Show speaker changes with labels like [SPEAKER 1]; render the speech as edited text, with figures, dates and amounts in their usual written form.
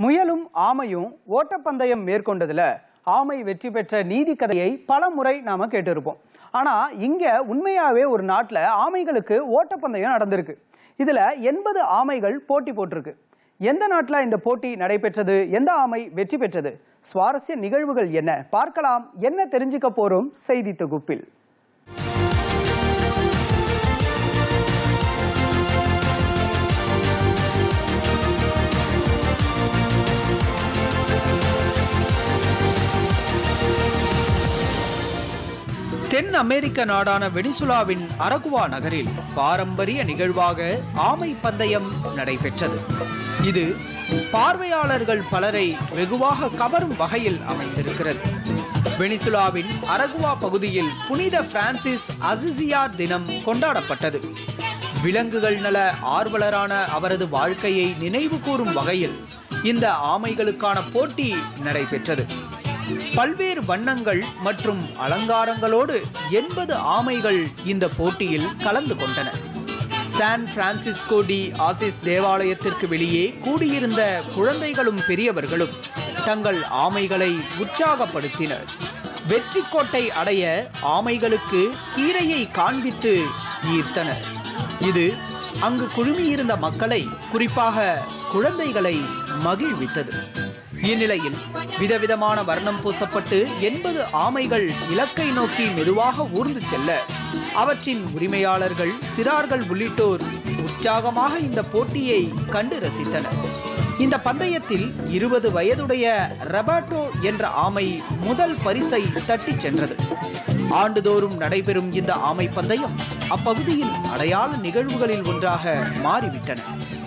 [SPEAKER 1] முயலும் ஆமையும் ஓட்டப்பந்தயம் மேற்கொண்டதுல ஆமை வெற்றி பெற்ற நீதி கதையை பல முறை நாம கேட்டிருப்போம். ஆனா இங்க உண்மையாவே ஒரு நாட்டுல ஆமைகளுக்கு ஓட்டப்பந்தயம் நடந்திருக்கு. இதுல 80 ஆமைகள் போட்டி போட்டிருக்கு. எந்த நாட்டுல இந்த போட்டி நடைபெற்றது, எந்த ஆமை வெற்றி பெற்றது, சுவாரஸ்ய நிகழ்வுகள் என்ன பார்க்கலாம். என்ன தெரிஞ்சுக்க போறோம் செய்தி தொகுப்பில். தென் அமெரிக்க நாடான வெனிசுலாவின் அரகுவா நகரில் பாரம்பரிய நிகழ்வாக ஆமை பந்தயம் நடைபெற்றது. இது பார்வையாளர்கள் பலரை வெகுவாக கவரும் வகையில் அமைந்திருக்கிறது. வெனிசுலாவின் அரகுவா பகுதியில் புனித பிரான்சிஸ் அசிசியார் தினம் கொண்டாடப்பட்டது. விலங்குகள் நல ஆர்வலரான அவரது வாழ்க்கையை நினைவு கூறும் வகையில் இந்த ஆமைகளுக்கான போட்டி நடைபெற்றது. பல்வேறு வண்ணங்கள் மற்றும் அலங்காரங்களோடு 80 ஆமைகள் இந்த போட்டியில் கலந்து கொண்டன. சான் பிரான்சிஸ்கோ டி ஆசிஸ் தேவாலயத்திற்கு வெளியே கூடியிருந்த குழந்தைகளும் பெரியவர்களும் தங்கள் ஆமைகளை உற்சாகப்படுத்தினர். வெற்றி கோட்டை அடைய ஆமைகளுக்கு கீரையை காண்பித்து ஈர்த்தனர். இது அங்கு குழுமியிருந்த மக்களை, குறிப்பாக குழந்தைகளை மகிழ்வித்தது. இந்நிலையில் விதவிதமான வர்ணம் பூசப்பட்டு 80 ஆமைகள் இலக்கை நோக்கி மெதுவாக ஊர்ந்து செல்ல அவற்றின் உரிமையாளர்கள், சிறார்கள் உள்ளிட்டோர் உற்சாகமாக இந்த போட்டியை கண்டு ரசித்தனர். இந்த பந்தயத்தில் 20 வயதுடைய ரபாட்டோ என்ற ஆமை முதல் பரிசை தட்டி சென்றது. ஆண்டுதோறும் நடைபெறும் இந்த ஆமை பந்தயம் அப்பகுதியின் அடையாள நிகழ்வுகளில் ஒன்றாக மாறிவிட்டன.